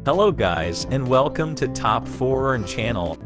Hello guys, and welcome to Top 4 Earn channel.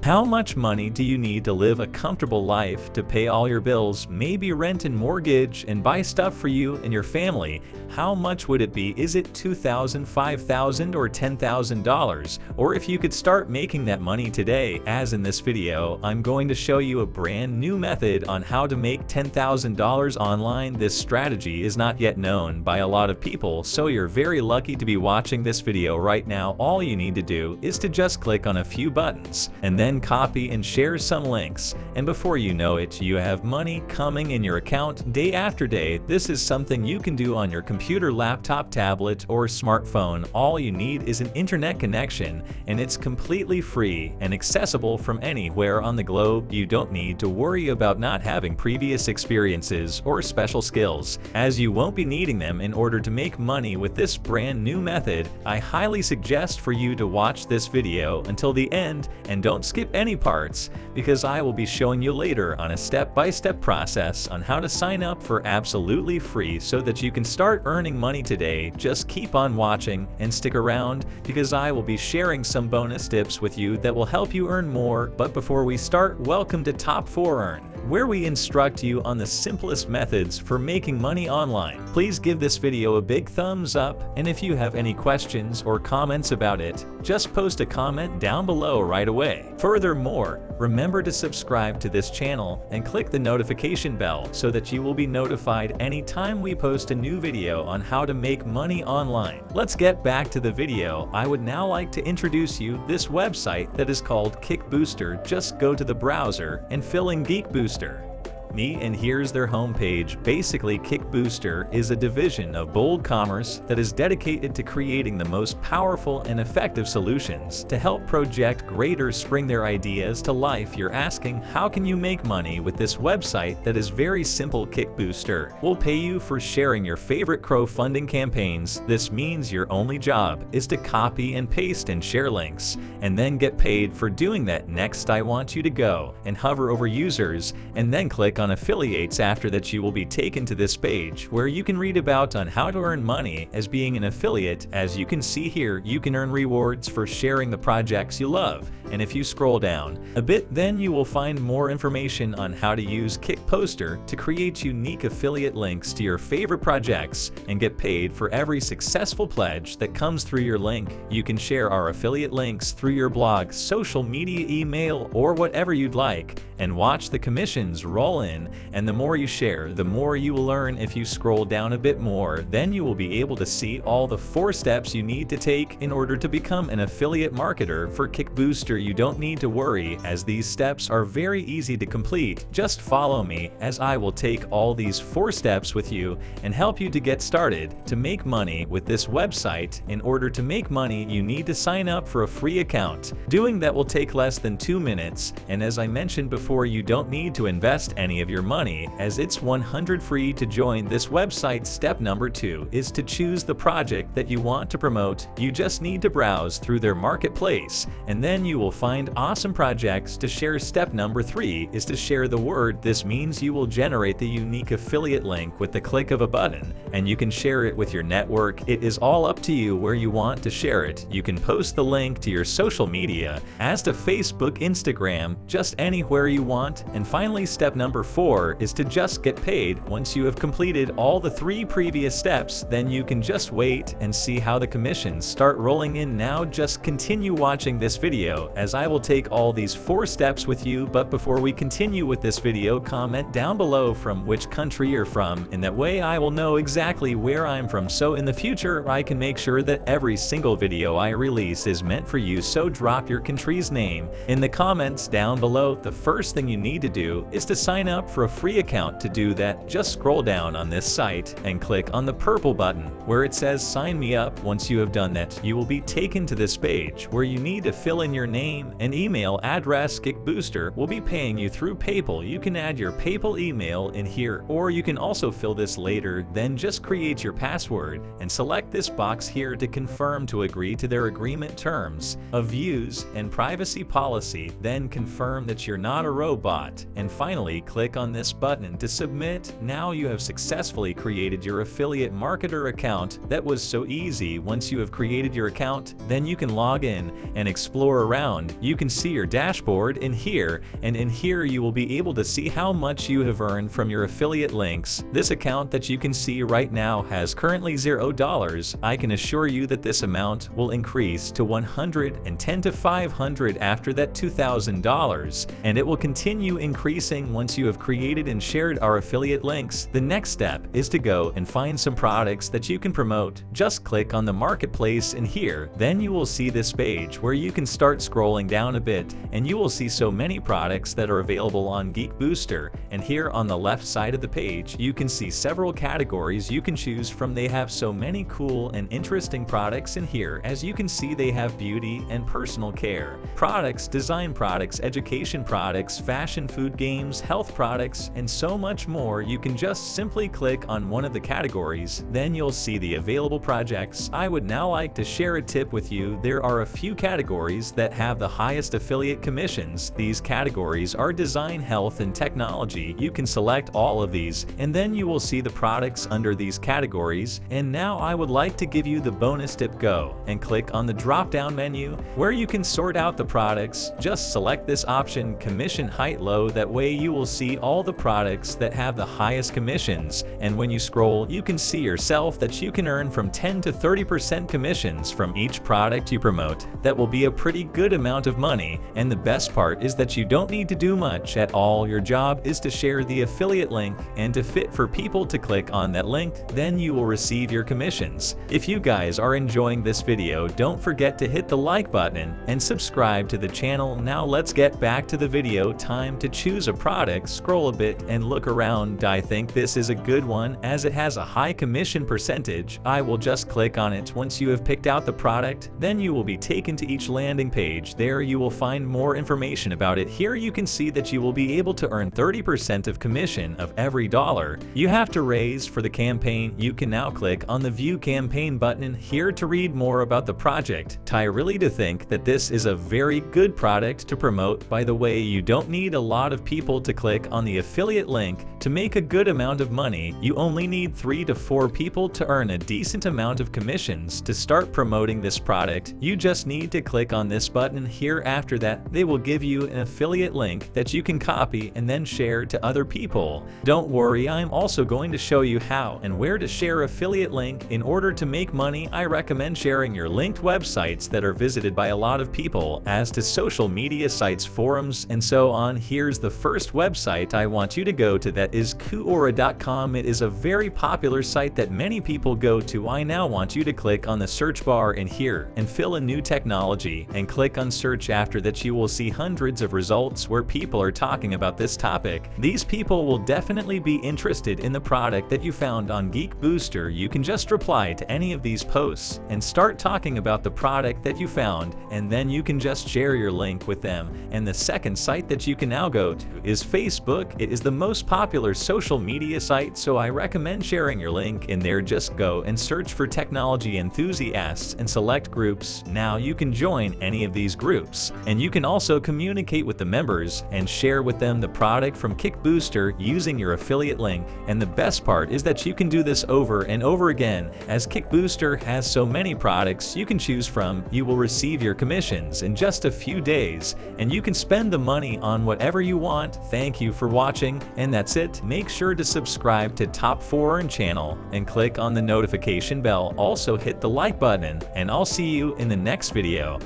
How much money do you need to live a comfortable life, to pay all your bills, maybe rent and mortgage, and buy stuff for you and your family? How much would it be? Is it $2,000, $5,000, or $10,000? Or if you could start making that money today, as in this video, I'm going to show you a brand new method on how to make $10,000 online. This strategy is not yet known by a lot of people, so you're very lucky to be watching this video right now. All you need to do is to just click on a few buttons, and then copy and share some links, and before you know it, you have money coming in your account day after day. This is something you can do on your computer, laptop, tablet, or smartphone. All you need is an internet connection, and it's completely free and accessible from anywhere on the globe. You don't need to worry about not having previous experiences or special skills, as you won't be needing them in order to make money with this brand new method. I highly suggest for you to watch this video until the end and don't skip any parts, because I will be showing you later on a step-by-step process on how to sign up for absolutely free so that you can start earning money today. Just keep on watching and stick around, because I will be sharing some bonus tips with you that will help you earn more. But before we start, welcome to Top 4 Earn, where we instruct you on the simplest methods for making money online. Please give this video a big thumbs up, and if you have any questions or comments about it, just post a comment down below right away. Furthermore, remember to subscribe to this channel and click the notification bell so that you will be notified anytime we post a new video on how to make money online. Let's get back to the video. I would now like to introduce you this website that is called Kick Booster. Just go to the browser and fill in Geek Booster. And here's their homepage. Basically, Kick Booster is a division of Bold Commerce that is dedicated to creating the most powerful and effective solutions to help project creators bring their ideas to life. You're asking, how can you make money with this website? That is very simple. Kick Booster will pay you for sharing your favorite crowdfunding campaigns. This means your only job is to copy and paste and share links, and then get paid for doing that. Next, I want you to go and hover over users, and then click on affiliates. After that, you will be taken to this page where you can read about on how to earn money as being an affiliate. As you can see here, you can earn rewards for sharing the projects you love, and if you scroll down a bit, then you will find more information on how to use Kick Poster to create unique affiliate links to your favorite projects and get paid for every successful pledge that comes through your link. You can share our affiliate links through your blog, social media, email, or whatever you'd like, and watch the commissions roll in. And the more you share, the more you will earn. If you scroll down a bit more, then you will be able to see all the 4 steps you need to take in order to become an affiliate marketer for Kick Booster. You don't need to worry, as these steps are very easy to complete. Just follow me as I will take all these 4 steps with you and help you to get started to make money with this website. In order to make money, you need to sign up for a free account. Doing that will take less than 2 minutes, and as I mentioned before, you don't need to invest any of your money, as it's 100% free to join this website. Step number 2 is to choose the project that you want to promote. You just need to browse through their marketplace, and then you will find awesome projects to share. Step number 3 is to share the word. This means you will generate the unique affiliate link with the click of a button, and you can share it with your network. It is all up to you where you want to share it. You can post the link to your social media, as to Facebook, Instagram, just anywhere you want. And finally, step number 4 is to just get paid. Once you have completed all the 3 previous steps, then you can just wait and see how the commissions start rolling in. Now just continue watching this video as I will take all these 4 steps with you. But before we continue with this video, comment down below from which country you're from. In that way, I will know exactly where I'm from, so in the future I can make sure that every single video I release is meant for you. So drop your country's name in the comments down below. The first thing you need to do is to sign up for a free account. To do that, just scroll down on this site and click on the purple button where it says sign me up. Once you have done that, you will be taken to this page where you need to fill in your name and email address. Kick Booster will be paying you through PayPal. You can add your PayPal email in here, or you can also fill this later. Then just create your password and select this box here to confirm to agree to their agreement terms of use and privacy policy. Then confirm that you're not a robot, and finally click click on this button to submit. Now you have successfully created your affiliate marketer account. That was so easy. Once you have created your account, then you can log in and explore around. You can see your dashboard in here, and in here you will be able to see how much you have earned from your affiliate links. This account that you can see right now has currently $0. I can assure you that this amount will increase to $110 to $500 after that $2,000, and it will continue increasing once you have created and shared our affiliate links. The next step is to go and find some products that you can promote. Just click on the marketplace in here. Then you will see this page where you can start scrolling down a bit, and you will see so many products that are available on Geek Booster. And here on the left side of the page, you can see several categories you can choose from. They have so many cool and interesting products in here. As you can see, they have beauty and personal care products, design products, education products, fashion, food, games, health products, and so much more. You can just simply click on one of the categories, then you'll see the available projects. I would now like to share a tip with you. There are a few categories that have the highest affiliate commissions. These categories are design, health, and technology. You can select all of these, and then you will see the products under these categories. And now I would like to give you the bonus tip. Go and click on the drop-down menu where you can sort out the products. Just select this option, commission height low. That way you will see all the products that have the highest commissions, and when you scroll you can see yourself that you can earn from 10 to 30% commissions from each product you promote. That will be a pretty good amount of money, and the best part is that you don't need to do much at all. Your job is to share the affiliate link and to fit for people to click on that link, then you will receive your commissions. If you guys are enjoying this video, don't forget to hit the like button and subscribe to the channel. Now let's get back to the video. Time to choose a product. Scroll a bit and look around. I think this is a good one as it has a high commission percentage. I will just click on it. Once you have picked out the product, then you will be taken to each landing page. There you will find more information about it. Here you can see that you will be able to earn 30% of commission of every dollar you have to raise for the campaign. You can now click on the view campaign button here to read more about the project. I really do think that this is a very good product to promote. By the way, you don't need a lot of people to click on the affiliate link to make a good amount of money. You only need 3 to 4 people to earn a decent amount of commissions to start promoting this product. You just need to click on this button here. After that, they will give you an affiliate link that you can copy and then share to other people. Don't worry, I'm also going to show you how and where to share affiliate link. In order to make money, I recommend sharing your linked websites that are visited by a lot of people, as to social media sites, forums, and so on. Here's the first website I want you to go to. That is Quora.com. It is a very popular site that many people go to. I now want you to click on the search bar in here and fill in new technology and click on search. After that, you will see hundreds of results where people are talking about this topic. These people will definitely be interested in the product that you found on Geek Booster. You can just reply to any of these posts and start talking about the product that you found, and then you can just share your link with them. And the second site that you can now go to is Facebook. It is the most popular social media site, so I recommend sharing your link in there. Just go and search for technology enthusiasts and select groups. Now you can join any of these groups, and you can also communicate with the members and share with them the product from Geek Booster using your affiliate link. And the best part is that you can do this over and over again. As Geek Booster has so many products you can choose from, you will receive your commissions in just a few days, and you can spend the money on whatever you want. Thank you for watching, and that's it. Make sure to subscribe to Top 4 channel and click on the notification bell. Also hit the like button, and I'll see you in the next video.